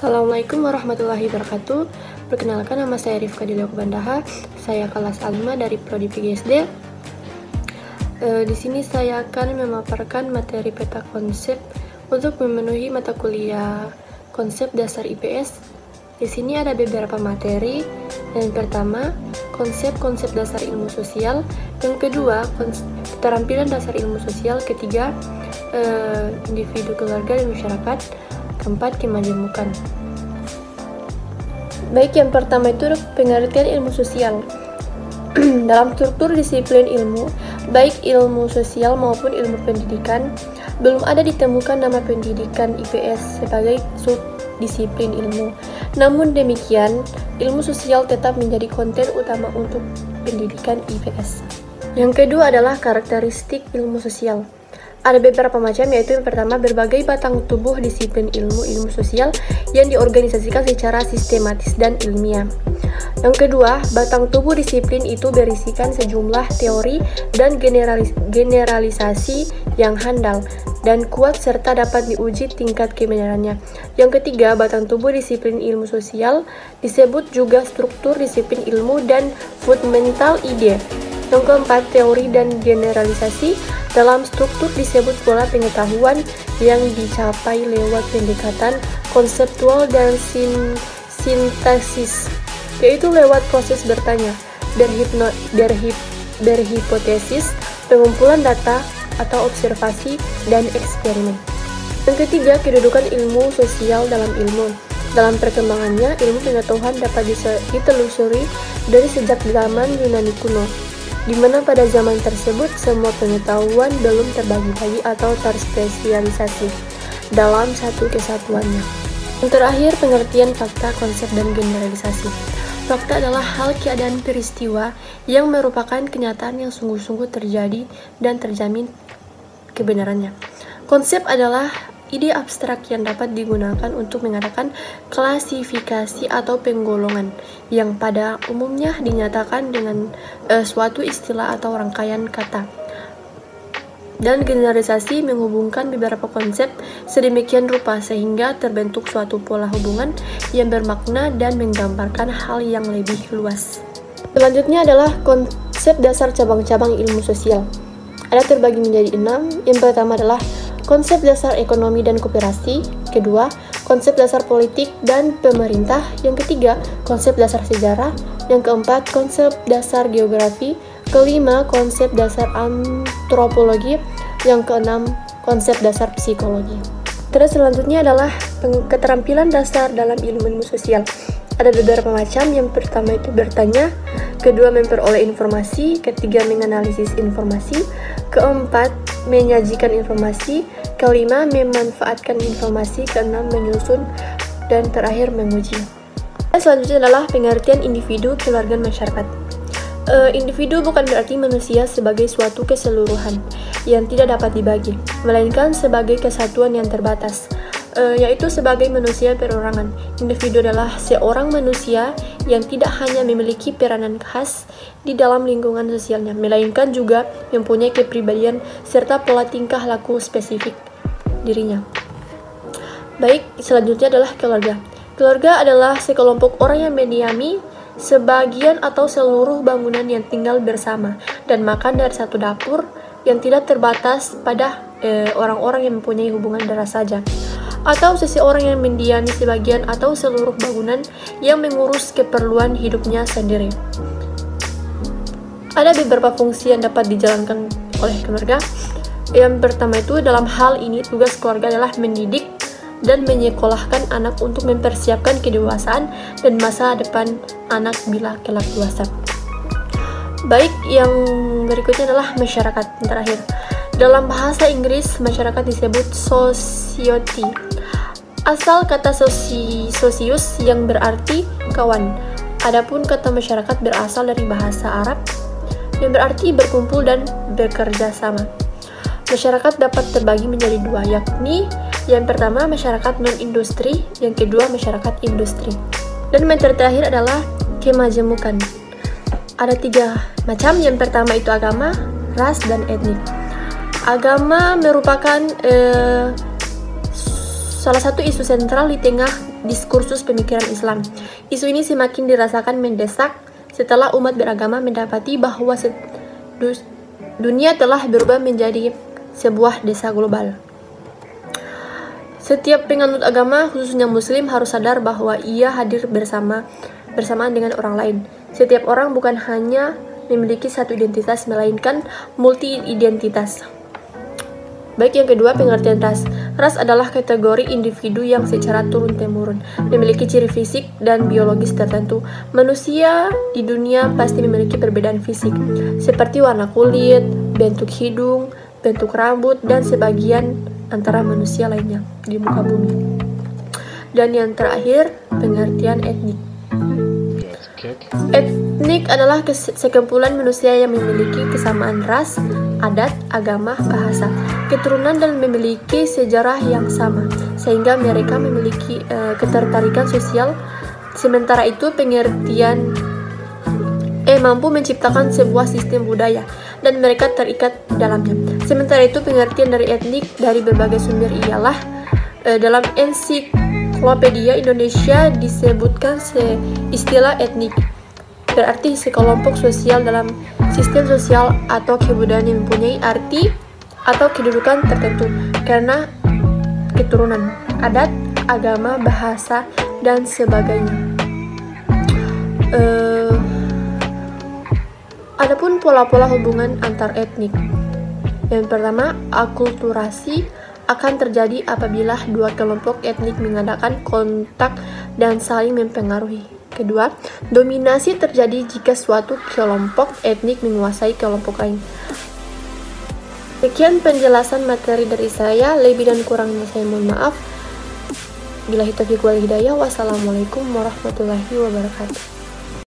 Assalamualaikum warahmatullahi wabarakatuh. Perkenalkan, nama saya Rifka Dileo Bandaha. Saya kelas A5 dari Prodi PGSD. Di sini saya akan memaparkan materi peta konsep untuk memenuhi mata kuliah konsep dasar IPS. Di sini ada beberapa materi. Yang pertama, konsep dasar ilmu sosial. Yang kedua, keterampilan dasar ilmu sosial. Ketiga, individu, keluarga, dan masyarakat. Keempat, kemajemukan. Baik, yang pertama itu pengertian ilmu sosial. Dalam struktur disiplin ilmu, baik ilmu sosial maupun ilmu pendidikan, belum ada ditemukan nama pendidikan IPS sebagai subdisiplin ilmu. Namun demikian, ilmu sosial tetap menjadi konten utama untuk pendidikan IPS. Yang kedua adalah karakteristik ilmu sosial. Ada beberapa macam, yaitu yang pertama, berbagai batang tubuh disiplin ilmu sosial yang diorganisasikan secara sistematis dan ilmiah. Yang kedua, batang tubuh disiplin itu berisikan sejumlah teori dan generalisasi yang handal dan kuat serta dapat diuji tingkat kebenarannya. Yang ketiga, batang tubuh disiplin ilmu sosial disebut juga struktur disiplin ilmu dan fundamental ide. Yang keempat, teori dan generalisasi dalam struktur disebut pola pengetahuan yang dicapai lewat pendekatan konseptual dan sintaksis, yaitu lewat proses bertanya, berhipotesis, pengumpulan data atau observasi, dan eksperimen. Yang ketiga, kedudukan ilmu sosial dalam ilmu. Dalam perkembangannya, ilmu pengetahuan dapat ditelusuri dari sejak zaman Yunani kuno, di mana pada zaman tersebut semua pengetahuan belum terbagi-bagi atau terspesialisasi dalam satu kesatuannya. Yang terakhir, pengertian fakta, konsep, dan generalisasi. Fakta adalah hal, keadaan, peristiwa yang merupakan kenyataan yang sungguh-sungguh terjadi dan terjamin kebenarannya. Konsep adalah ide abstrak yang dapat digunakan untuk mengadakan klasifikasi atau penggolongan yang pada umumnya dinyatakan dengan suatu istilah atau rangkaian kata. Dan generalisasi menghubungkan beberapa konsep sedemikian rupa sehingga terbentuk suatu pola hubungan yang bermakna dan menggambarkan hal yang lebih luas. Selanjutnya adalah konsep dasar cabang-cabang ilmu sosial. Ada terbagi menjadi 6. Yang pertama adalah konsep dasar ekonomi dan koperasi. Kedua, konsep dasar politik dan pemerintah. Yang ketiga, konsep dasar sejarah. Yang keempat, konsep dasar geografi. Kelima, konsep dasar antropologi. Yang keenam, konsep dasar psikologi. Terus selanjutnya adalah keterampilan dasar dalam ilmu sosial. Ada beberapa macam. Yang pertama itu bertanya, kedua memperoleh informasi, ketiga menganalisis informasi, keempat menyajikan informasi, kelima memanfaatkan informasi, keenam menyusun, dan terakhir menguji. Selanjutnya adalah pengertian individu, keluarga, masyarakat. Individu bukan berarti manusia sebagai suatu keseluruhan yang tidak dapat dibagi, melainkan sebagai kesatuan yang terbatas, yaitu sebagai manusia perorangan. Individu adalah seorang manusia yang tidak hanya memiliki peranan khas di dalam lingkungan sosialnya, melainkan juga mempunyai kepribadian serta pola tingkah laku spesifik dirinya. Baik, selanjutnya adalah keluarga. Keluarga adalah sekelompok orang yang mendiami sebagian atau seluruh bangunan yang tinggal bersama dan makan dari satu dapur, yang tidak terbatas pada orang-orang yang mempunyai hubungan darah saja, atau seseorang yang mendiami sebagian atau seluruh bangunan yang mengurus keperluan hidupnya sendiri. Ada beberapa fungsi yang dapat dijalankan oleh keluarga. Yang pertama itu, dalam hal ini tugas keluarga adalah mendidik dan menyekolahkan anak untuk mempersiapkan kedewasaan dan masa depan anak bila kelak dewasa. Baik, yang berikutnya adalah masyarakat yang terakhir. Dalam bahasa Inggris, masyarakat disebut society. Asal kata socius yang berarti kawan. Adapun kata masyarakat berasal dari bahasa Arab yang berarti berkumpul dan bekerja sama. Masyarakat dapat terbagi menjadi dua, yakni yang pertama masyarakat non-industri, yang kedua masyarakat industri. Dan materi terakhir adalah kemajemukan. Ada 3 macam. Yang pertama itu agama, ras, dan etnik. Agama merupakan salah satu isu sentral di tengah diskursus pemikiran Islam. Isu ini semakin dirasakan mendesak setelah umat beragama mendapati bahwa dunia telah berubah menjadi sebuah desa global. Setiap penganut agama, khususnya Muslim, harus sadar bahwa ia hadir bersamaan dengan orang lain. Setiap orang bukan hanya memiliki satu identitas, melainkan multi-identitas. Baik, yang kedua, pengertian ras. Ras adalah kategori individu yang secara turun-temurun memiliki ciri fisik dan biologis tertentu. Manusia di dunia pasti memiliki perbedaan fisik, seperti warna kulit, bentuk hidung, bentuk rambut, dan sebagian antara manusia lainnya di muka bumi. Dan yang terakhir, pengertian etnik. Etnik adalah sekumpulan manusia yang memiliki kesamaan ras, adat, agama, bahasa, keturunan, dan memiliki sejarah yang sama, sehingga mereka memiliki ketertarikan sosial. Sementara itu, pengertian mampu menciptakan sebuah sistem budaya dan mereka terikat dalamnya. Sementara itu, pengertian dari etnik dari berbagai sumber ialah dalam Ensiklopedia Indonesia disebutkan istilah etnik berarti sekelompok sosial dalam sistem sosial atau kebudayaan yang mempunyai arti atau kedudukan tertentu karena keturunan, adat, agama, bahasa, dan sebagainya. Adapun pola-pola hubungan antar etnik. Yang pertama, akulturasi akan terjadi apabila dua kelompok etnik mengadakan kontak dan saling mempengaruhi. Kedua, dominasi terjadi jika suatu kelompok etnik menguasai kelompok lain. Sekian penjelasan materi dari saya, lebih dan kurangnya saya mohon maaf. Billahi taufiq wal hidayah. Wassalamualaikum warahmatullahi wabarakatuh.